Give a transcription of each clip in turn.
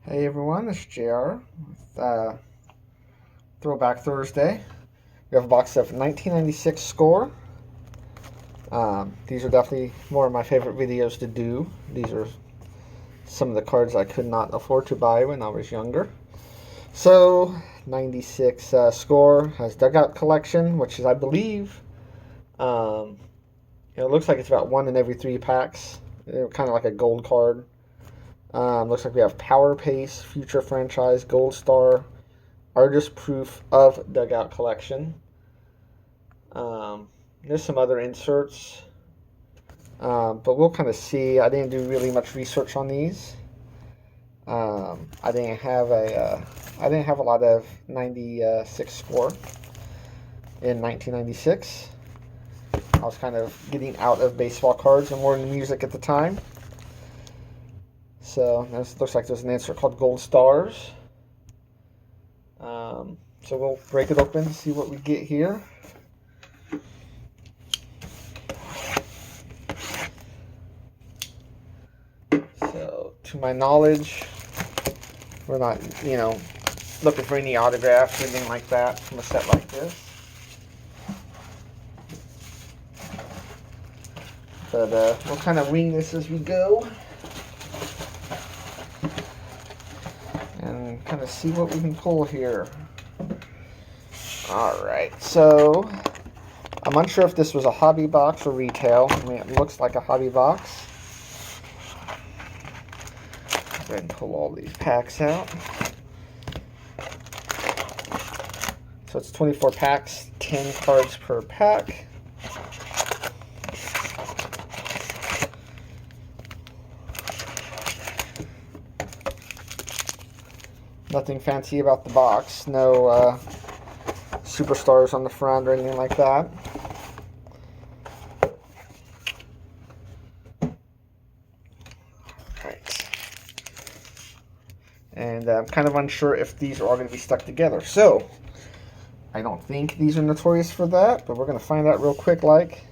Hey everyone, this is JR with Throwback Thursday. We have a box of 1996 score. These are definitely more of my favorite videos to do. These are some of the cards I could not afford to buy when I was younger. So, 96 score has Dugout Collection, which is, I believe, it looks like it's about one in every three packs. Kind of like a gold card. Looks like we have Power Pace, Future Franchise, Gold Star, Artist Proof of Dugout Collection. There's some other inserts, but we'll kind of see. I didn't do really much research on these. I didn't have a lot of 96 score in 1996. I was kind of getting out of baseball cards and more into music at the time. So this looks like there's an insert called Gold Stars. So we'll break it open and see what we get here. So to my knowledge, we're not, looking for any autographs or anything like that from a set like this. But we'll kind of wing this as we go. And kind of see what we can pull here. Alright, so I'm unsure if this was a hobby box or retail. I mean, it looks like a hobby box. Go ahead and pull all these packs out. So it's 24 packs, 10 cards per pack. Nothing fancy about the box. No superstars on the front or anything like that. Right. And I'm kind of unsure if these are all going to be stuck together. So, I don't think these are notorious for that, but we're going to find out real quick like.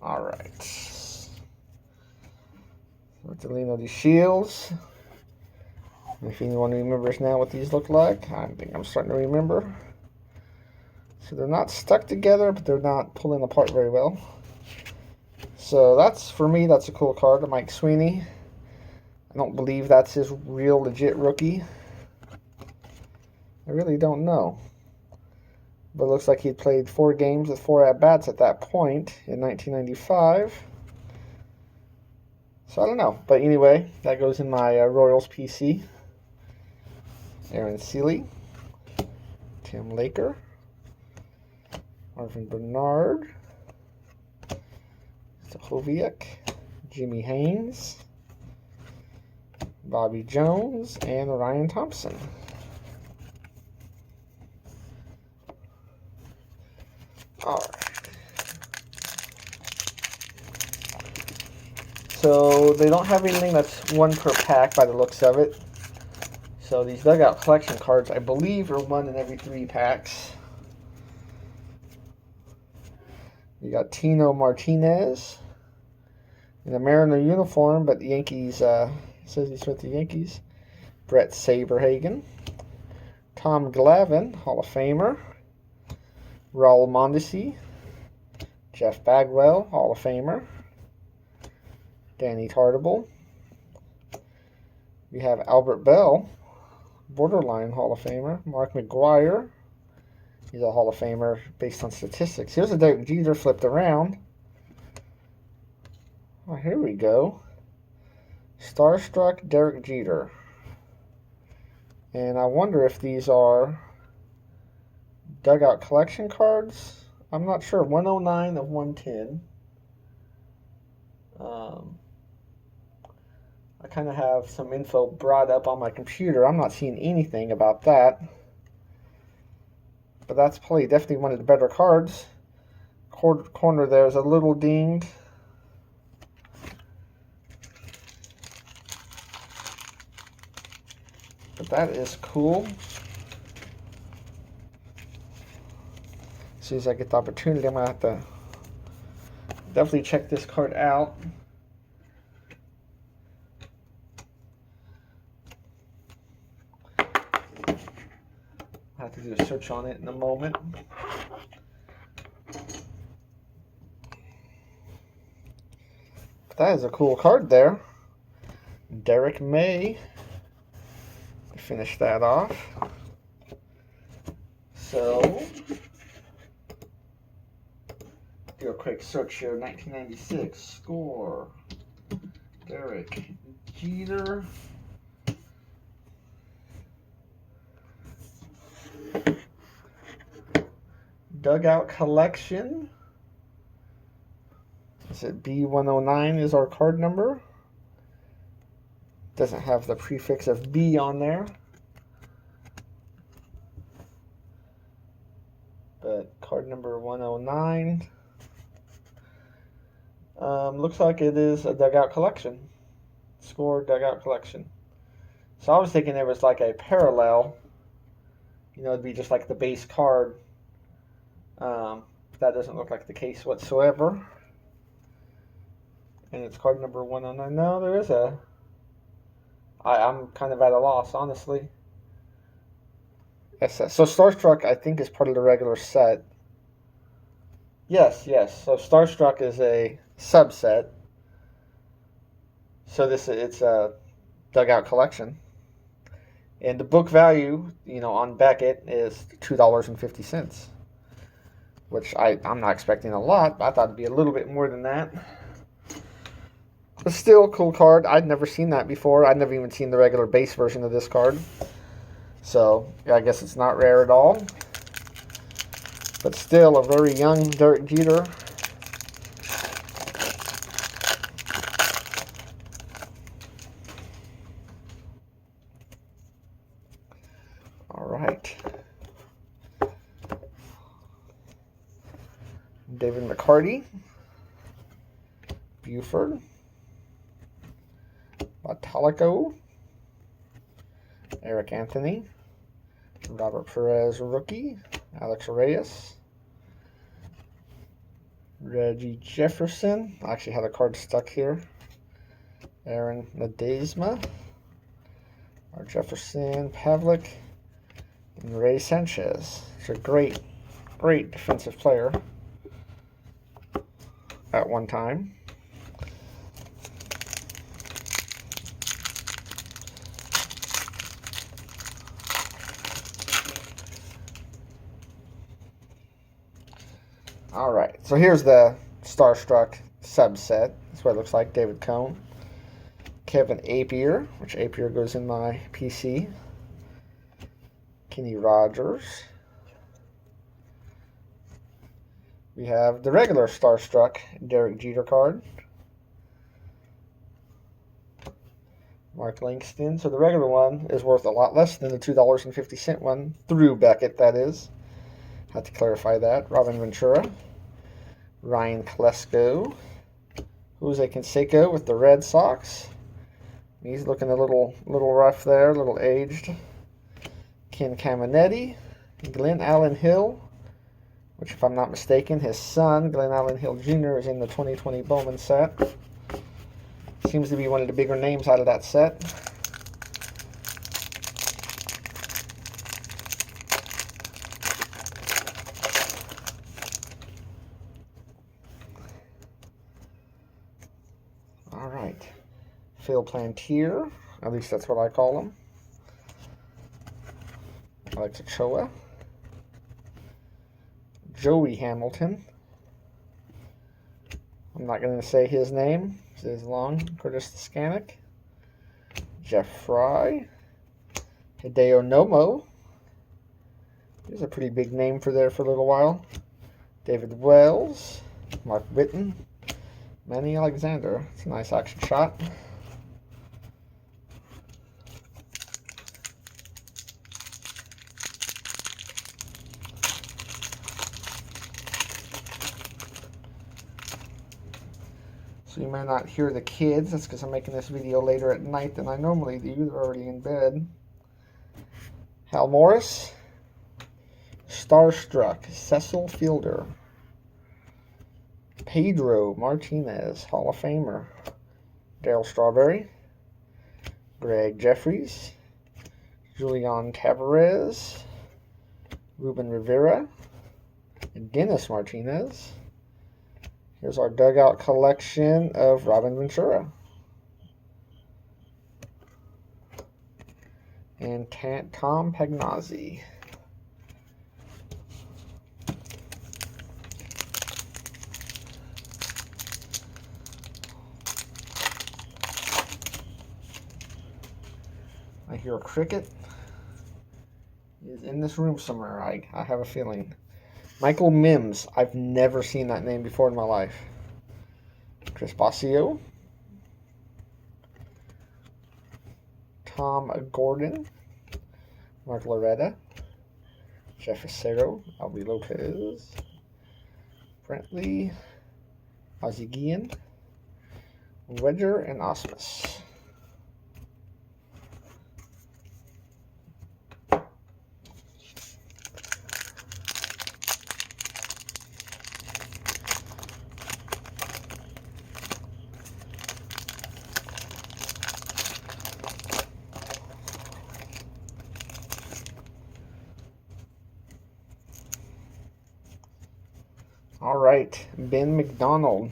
All right. Let's delete these shields. If anyone remembers now what these look like, I think I'm starting to remember. So they're not stuck together, but they're not pulling apart very well. So that's, for me, that's a cool card of Mike Sweeney. I don't believe that's his real legit rookie. I really don't know. But it looks like he played 4 games with 4 at-bats at that point in 1995. So I don't know. But anyway, that goes in my Royals PC. Aaron Seeley. Tim Laker. Marvin Bernard. Stahoviak. Jimmy Haynes. Bobby Jones. And Ryan Thompson. Alright. So they don't have anything that's 1 per pack by the looks of it. So these Dugout Collection cards, I believe, are 1 in every 3 packs. You got Tino Martinez in a Mariner uniform, but the Yankees, says he's with the Yankees. Brett Saberhagen. Tom Glavine, Hall of Famer. Raul Mondesi, Jeff Bagwell, Hall of Famer, Danny Tartable. We have Albert Bell, borderline Hall of Famer. Mark McGwire, he's a Hall of Famer based on statistics. Here's a Derek Jeter flipped around. Oh, here we go. Starstruck Derek Jeter. And I wonder if these are Dugout Collection cards. I'm not sure. 109 of 110. I kind of have some info brought up on my computer. I'm not seeing anything about that. But that's probably definitely one of the better cards. Corner there is a little dinged. But that is cool. As soon as I get the opportunity, I'm going to have to definitely check this card out. I'll have to do a search on it in a moment. But that is a cool card there. Derek May to finish that off. So, do a quick search here. 1996 score. Derek Jeter. Dugout collection. Is it B109 is our card number? Doesn't have the prefix of B on there. But card number 109. Looks like it is a dugout collection. Score dugout collection. So I was thinking there was like a parallel. You know, it'd be just like the base card. That doesn't look like the case whatsoever. And it's card number 109. No, there is a... I'm kind of at a loss, honestly. Yes, so Starstruck, I think, is part of the regular set. Yes. So Starstruck is a subset. So it's a dugout collection. And the book value, you know, on Beckett is $2.50. Which I'm not expecting a lot, but I thought it'd be a little bit more than that. But still, cool card. I'd never seen that before. I'd never even seen the regular base version of this card. So, yeah, I guess it's not rare at all. But still, a very young Derek Jeter. All right. David McCarty. Buford. Batalico. Eric Anthony. Robert Perez rookie. Alex Reyes. Reggie Jefferson. I actually had a card stuck here. Aaron Ledesma. Or Jefferson, Pavlik, and Ray Sanchez. He's a great defensive player at one time. All right, so here's the Starstruck subset. That's what it looks like. David Cone. Kevin Apier, which Apier goes in my PC. Kenny Rogers. We have the regular Starstruck Derek Jeter card. Mark Langston. So the regular one is worth a lot less than the $2.50 one, through Beckett, that is. Had to clarify that. Robin Ventura. Ryan Klesko. Jose Canseco with the Red Sox. He's looking a little rough there, a little aged. Ken Caminetti. Glenn Allen Hill, which, if I'm not mistaken, his son, Glenn Allen Hill Jr., is in the 2020 Bowman set. Seems to be one of the bigger names out of that set. All right. Phil Plantier, at least that's what I call him. Alex Ochoa. Joey Hamilton. I'm not going to say his name. It is long. Curtis Skanik. Jeff Fry. Hideo Nomo. He's a pretty big name for there for a little while. David Wells. Mark Witten. Manny Alexander. It's a nice action shot. So you may not hear the kids. That's because I'm making this video later at night than I normally do. They're already in bed. Hal Morris. Starstruck, Cecil Fielder. Pedro Martinez, Hall of Famer. Darryl Strawberry. Greg Jeffries. Julian Tavares. Ruben Rivera. Dennis Martinez. Here's our dugout collection of Robin Ventura. And Tom Pagnozzi. I hear a cricket is in this room somewhere. I have a feeling. Michael Mims. I've never seen that name before in my life. Chris Bosio. Tom Gordon. Mark Loretta. Jeff Acero. Albie Lopez. Brentley. Ozzie Guillen. Wedger and Osmus. All right, Ben McDonald.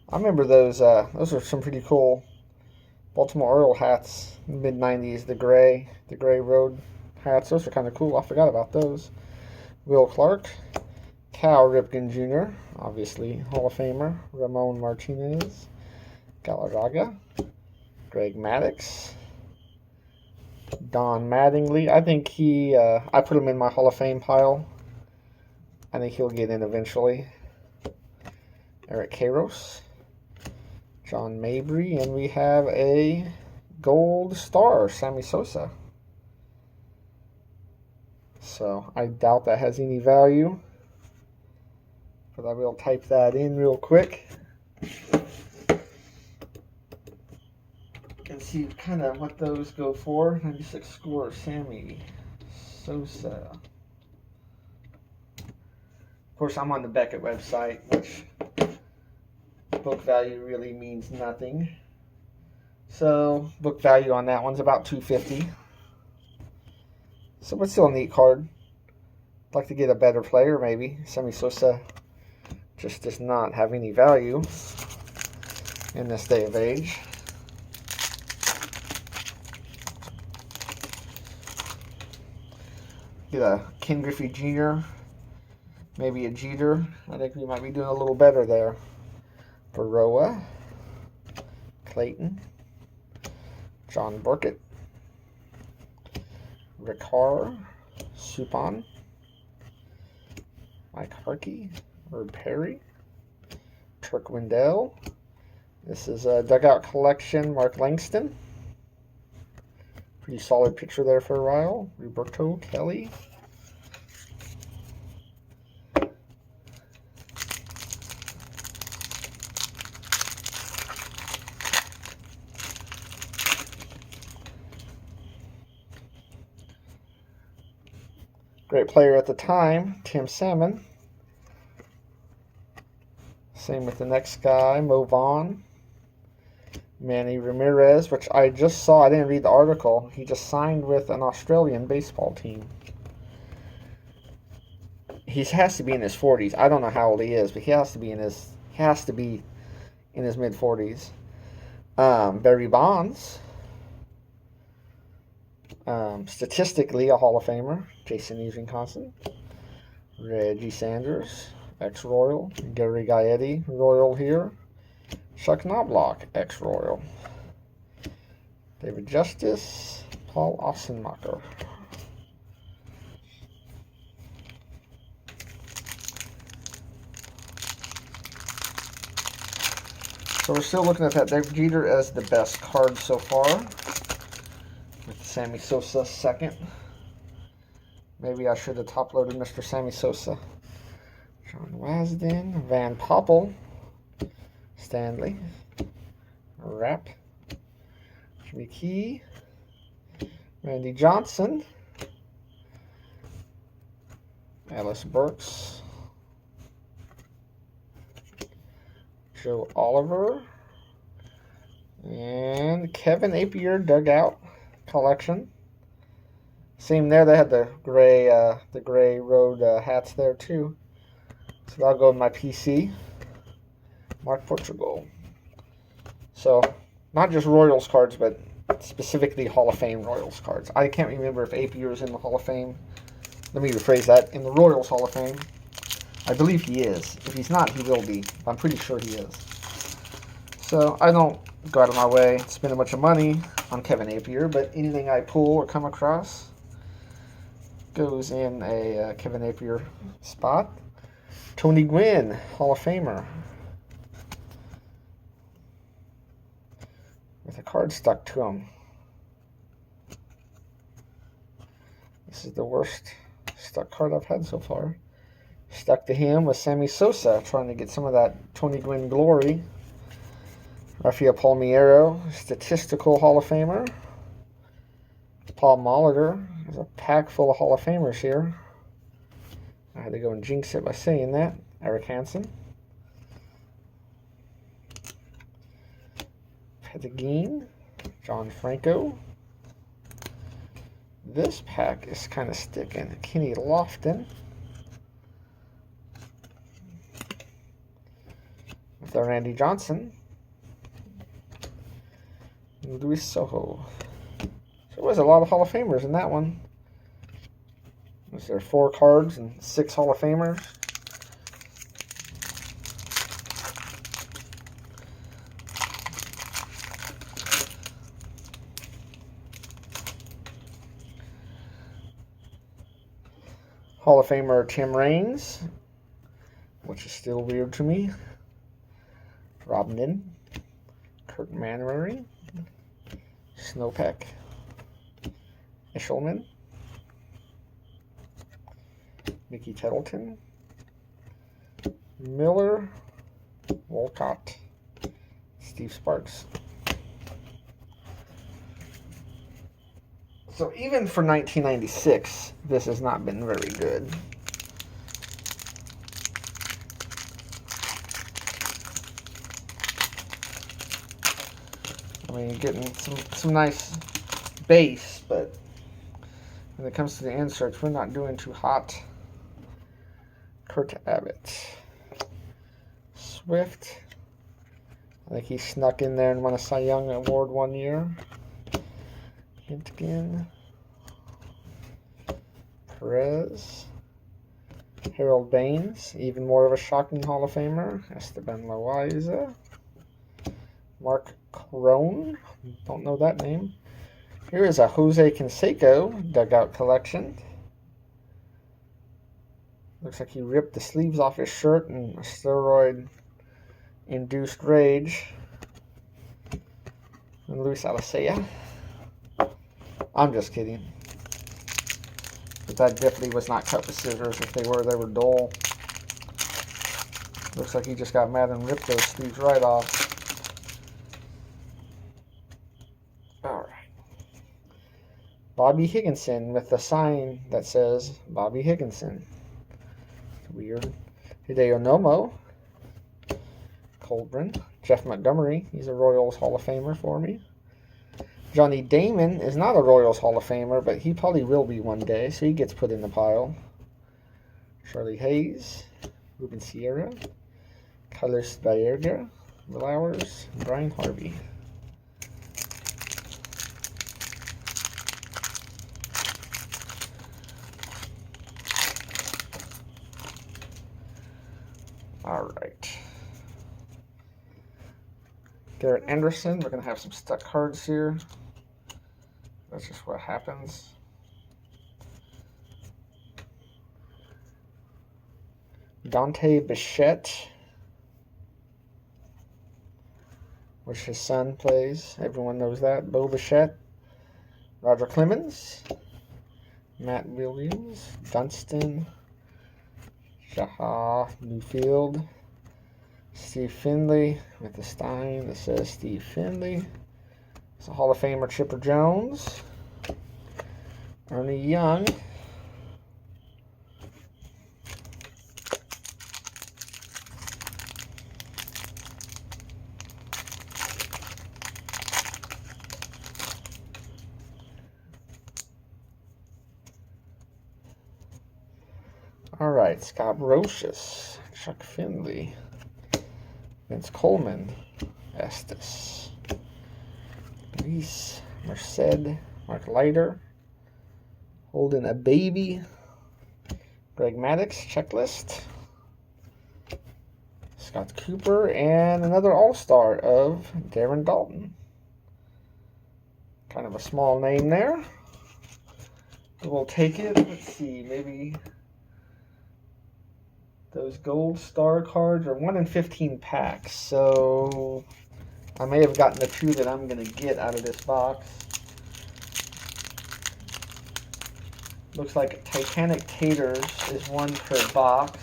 I remember those. Those are some pretty cool Baltimore Oriole hats in the mid-90s. The gray road hats. Those are kind of cool. I forgot about those. Will Clark. Cal Ripken Jr., obviously Hall of Famer. Ramon Martinez. Galarraga. Greg Maddux. Don Mattingly. I think I put him in my Hall of Fame pile. I think he'll get in eventually. Eric Karros. John Mabry. And we have a gold star, Sammy Sosa. So I doubt that has any value. But I will type that in real quick. And see kind of what those go for. 96 score, Sammy Sosa. Of course, I'm on the Beckett website, which book value really means nothing. So, book value on that one's about $250. So, but still a neat card. I'd like to get a better player, maybe. Sammy Sosa just does not have any value in this day of age. Get a Ken Griffey Jr., maybe a Jeter. I think we might be doing a little better there. Baroa, Clayton, John Burkett, Rick Harr, Suppan, Mike Harkey, Herb Perry, Turk Wendell. This is a dugout collection, Mark Langston. Pretty solid picture there for a while. Roberto Kelly. Great player at the time, Tim Salmon. Same with the next guy, Mo Vaughn. Manny Ramirez, which I just saw. I didn't read the article. He just signed with an Australian baseball team. He has to be in his 40s. I don't know how old he is, but he has to be in his mid-40s. Barry Bonds. Statistically, a Hall of Famer, Jason Eason-Constant. Reggie Sanders, ex-Royal. Gary Gaetti, Royal here. Chuck Knobloch, ex-Royal. David Justice, Paul Ossenmacher. So we're still looking at that Derek Jeter as the best card so far, with Sammy Sosa second. Maybe I should have top-loaded Mr. Sammy Sosa. John Wasden, Van Poppel, Stanley, Rapp, Jimmy Key, Randy Johnson. Alice Burks. Joe Oliver. And Kevin Appier dugout collection. Same there. They had the gray road hats there too. So that'll go in my PC. Mark Portugal. So not just Royals cards, but specifically Hall of Fame Royals cards. I can't remember if Appier is in the Hall of Fame. Let me rephrase that. In the Royals Hall of Fame. I believe he is. If he's not, he will be. I'm pretty sure he is. So I don't go out of my way to spend a bunch of money on Kevin Appier, but anything I pull or come across goes in a Kevin Appier spot. Tony Gwynn, Hall of Famer. With a card stuck to him. This is the worst stuck card I've had so far. Stuck to him was Sammy Sosa, trying to get some of that Tony Gwynn glory. Rafael Palmeiro, statistical Hall of Famer. Paul Molitor. There's a pack full of Hall of Famers here. I had to go and jinx it by saying that. Eric Hansen. Pettigene. John Franco. This pack is kind of sticking. Kenny Lofton. With the Randy Johnson. Luis Soho. So there was a lot of Hall of Famers in that one. Was there 4 cards and 6 Hall of Famers? Hall of Famer Tim Raines, which is still weird to me. Robnin, Kurt Mannery, Snowpeck, Eshelman, Mickey Tettleton, Miller, Wolcott, Steve Sparks. So even for 1996, this has not been very good. I mean, you're getting some nice base, but when it comes to the inserts, we're not doing too hot. Kurt Abbott. Swift. I think he snuck in there and won a Cy Young Award one year. Hintgen. Perez. Harold Baines, even more of a shocking Hall of Famer. Esteban Loaiza. Mark Crone, don't know that name. Here is a Jose Canseco dugout collection. Looks like he ripped the sleeves off his shirt in a steroid-induced rage. And Luis Alicea. I'm just kidding. But that definitely was not cut with scissors. If they were dull. Looks like he just got mad and ripped those sleeves right off. Alright. Bobby Higginson with the sign that says Bobby Higginson. Weird. Hideo Nomo. Colburn. Jeff Montgomery. He's a Royals Hall of Famer for me. Johnny Damon is not a Royals Hall of Famer, but he probably will be one day, so he gets put in the pile. Charlie Hayes. Ruben Sierra. Carlos Baerga. Flowers. Brian Harvey. Alright. Garrett Anderson. We're going to have some stuck cards here. That's just what happens. Dante Bichette, which his son plays. Everyone knows that. Bo Bichette. Roger Clemens. Matt Williams. Dunston. Jaha Newfield. Steve Finley with the Stein that says Steve Finley. It's a Hall of Famer Chipper Jones. Ernie Young. All right, Scott Brocious, Chuck Finley, Vince Coleman, Estes, Reese, Merced, Mark Leiter, Holding a Baby, Greg Maddux, Checklist, Scott Cooper, and another All-Star of Darren Dalton. Kind of a small name there. We'll take it. Let's see, maybe those gold star cards are 1 in 15 packs, so I may have gotten the two that I'm going to get out of this box. Looks like Titanic Taters is 1 per box,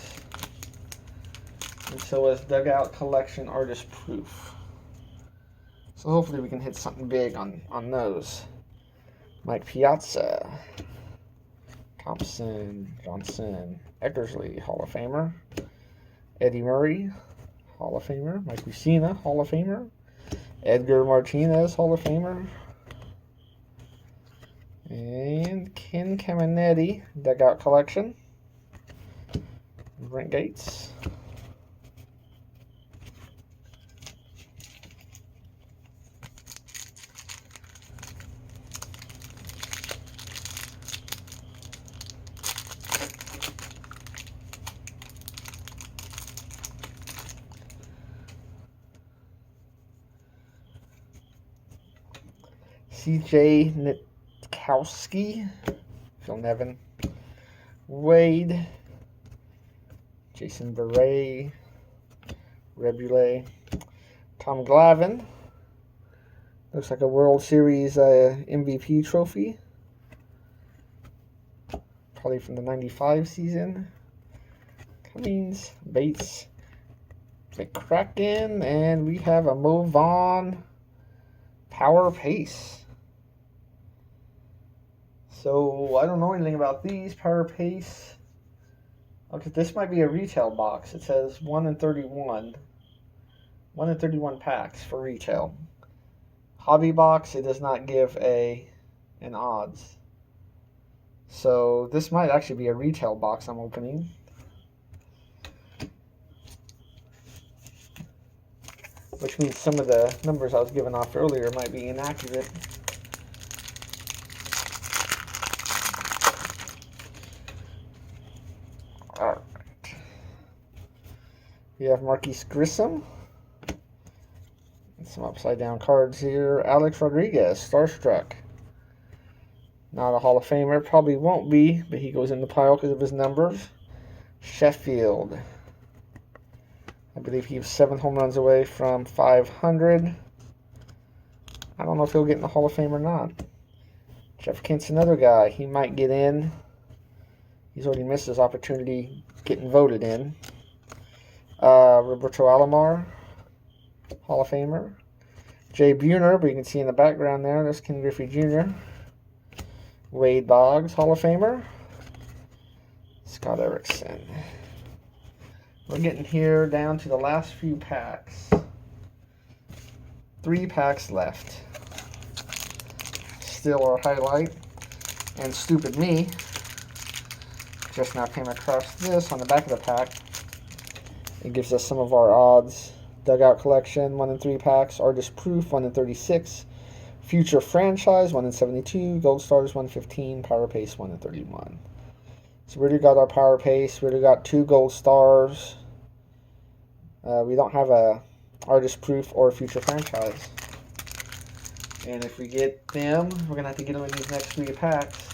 and so is Dugout Collection Artist Proof. So hopefully we can hit something big on those. Mike Piazza, Thompson, Johnson, Eckersley, Hall of Famer. Eddie Murray, Hall of Famer. Mike Mussina, Hall of Famer. Edgar Martinez, Hall of Famer. And Ken Caminetti, Dugout Collection. Brent Gates. C.J. Nitkowski, Phil Nevin, Wade, Jason Beret, Rebule, Tom Glavine. Looks like a World Series MVP trophy. Probably from the 95 season. Cummings, Bates, McCracken, and we have a Mo Vaughn Power Pace. So, I don't know anything about these. Power Pace. Okay, this might be a retail box. It says 1 in 31. 1 in 31 packs for retail. Hobby box, it does not give an odds. So, this might actually be a retail box I'm opening. Which means some of the numbers I was giving off earlier might be inaccurate. Alright. We have Marquise Grissom. And some upside down cards here. Alex Rodriguez, Starstruck. Not a Hall of Famer. Probably won't be, but he goes in the pile because of his numbers. Sheffield. I believe he was 7 home runs away from 500. I don't know if he'll get in the Hall of Fame or not. Jeff Kent's another guy. He might get in. He's already missed his opportunity getting voted in. Roberto Alomar, Hall of Famer. Jay Buhner, but you can see in the background there's Ken Griffey Jr. Wade Boggs, Hall of Famer. Scott Erickson. We're getting here down to the last few packs. 3 packs left. Still our highlight. And stupid me just now came across this on the back of the pack. It gives us some of our odds. Dugout Collection, 1 in 3 packs. Artist Proof, 1 in 36. Future Franchise, 1 in 72. Gold Stars, 1 in 15. Power Pace, 1 in 31. So we already got our Power Pace. We already got 2 Gold Stars. We don't have a Artist Proof or Future Franchise. And if we get them, we're going to have to get them in these next 3 packs.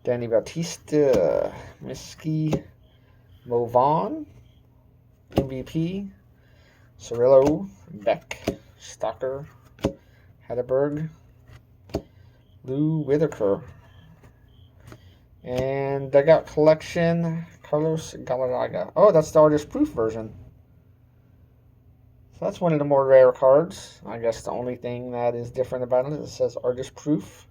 Danny Bautista, Miskey, Mo Vaughn, MVP, Cirillo, Beck, Stalker, Hatterberg, Lou Whitaker, and Dugout Collection, Carlos Galarraga. Oh, that's the Artist Proof version. So that's one of the more rare cards. I guess the only thing that is different about it is it says artist proof.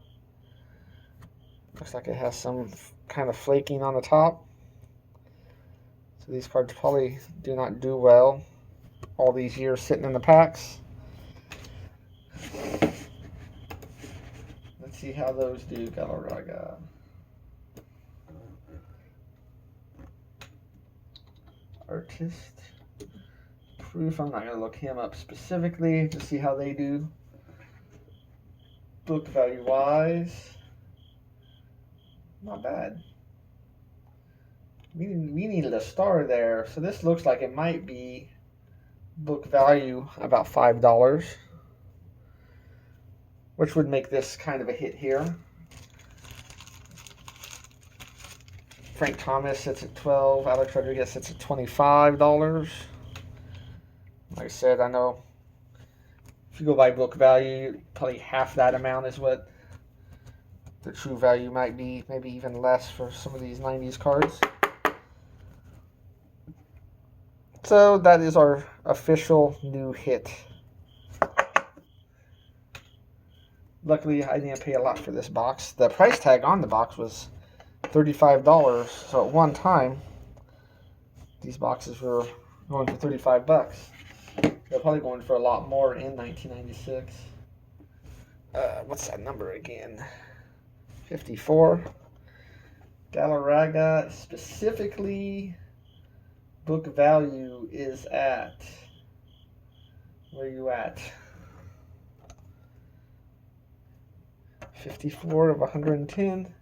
Looks like it has some kind of flaking on the top. So these cards probably do not do well all these years sitting in the packs. Let's see how those do. Galarraga. Artist proof. I'm not going to look him up specifically to see how they do. Book value wise, not bad. We needed a star there, so this looks like it might be book value about $5, which would make this kind of a hit here. Frank Thomas sits at $12. Alex Rodriguez sits at $25. Like I said, I know if you go by book value, probably half that amount is what the true value might be. Maybe even less for some of these 90s cards. So that is our official new hit. Luckily, I didn't pay a lot for this box. The price tag on the box was $35. So at one time, these boxes were going for 35 bucks. They're probably going for a lot more in 1996. What's that number again? 54. Galarraga, specifically, book value is at, where are you at? 54 of 110.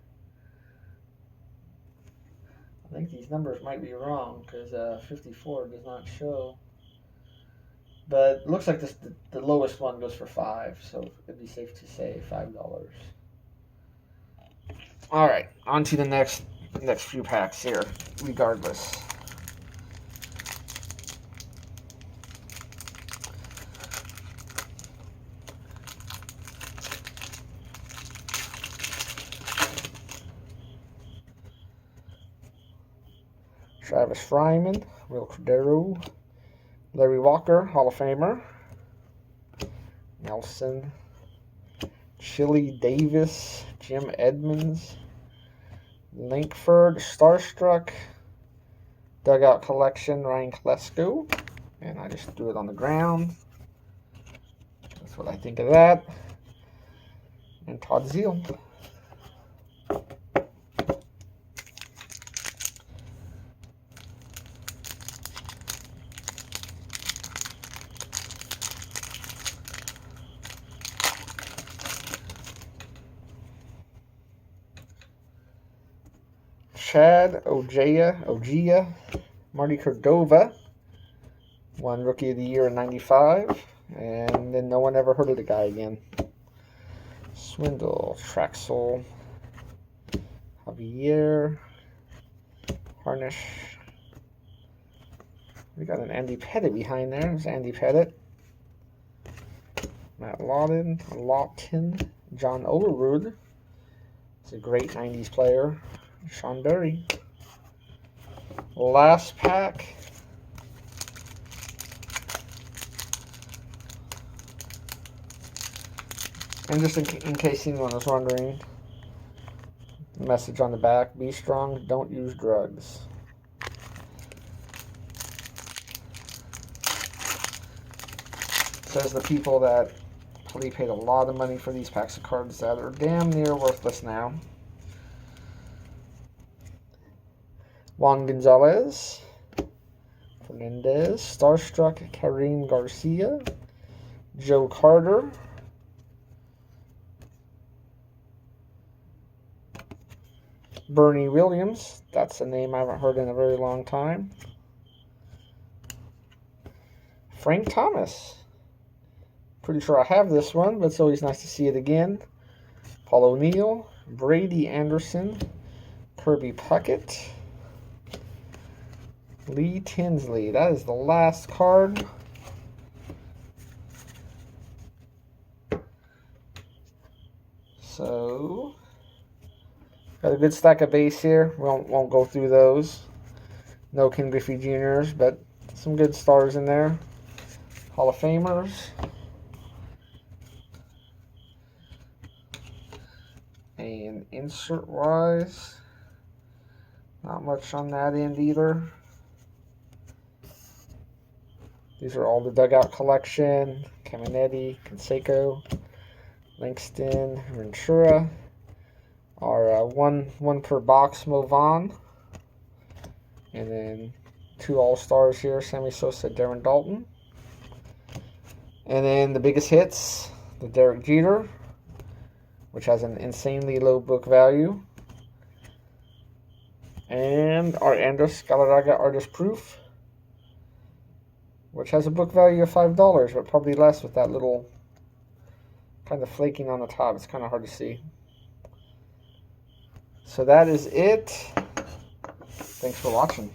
I think these numbers might be wrong because 54 does not show. But it looks like the lowest one goes for $5, so it'd be safe to say $5. All right, on to the next few packs here, regardless. Travis Fryman, Will Cordero, Larry Walker, Hall of Famer, Nelson, Chili Davis, Jim Edmonds, Lankford, Starstruck, Dugout Collection, Ryan Klesko, and I just threw it on the ground. That's what I think of that. And Todd Zeal. Chad Ojea, Marty Cordova, won Rookie of the Year in '95, and then no one ever heard of the guy again. Swindle, Traxel, Javier, Harnish. We got an Andy Pettit behind there. There's Andy Pettit. Matt Lawton, John Olerud. He's a great 90s player. Sean Berry. Last pack. And just in case anyone was wondering, the message on the back, be strong, don't use drugs. Says the people that probably paid a lot of money for these packs of cards that are damn near worthless now. Juan Gonzalez, Fernandez, Starstruck, Kareem Garcia, Joe Carter, Bernie Williams, that's a name I haven't heard in a very long time, Frank Thomas, pretty sure I have this one, but it's always nice to see it again, Paul O'Neill, Brady Anderson, Kirby Puckett, Lee Tinsley. That is the last card. So, got a good stack of base here. We won't go through those. No Ken Griffey Jr.'s, but some good stars in there. Hall of Famers. And insert-wise, not much on that end either. These are all the dugout collection. Caminetti, Canseco, Langston, Ventura. Our one per box Movan. And then 2 All-Stars here, Sammy Sosa, Darren Dalton. And then the biggest hits, the Derek Jeter, which has an insanely low book value. And our Andres Galarraga Artist Proof, which has a book value of $5, but probably less with that little kind of flaking on the top. It's kind of hard to see. So that is it. Thanks for watching.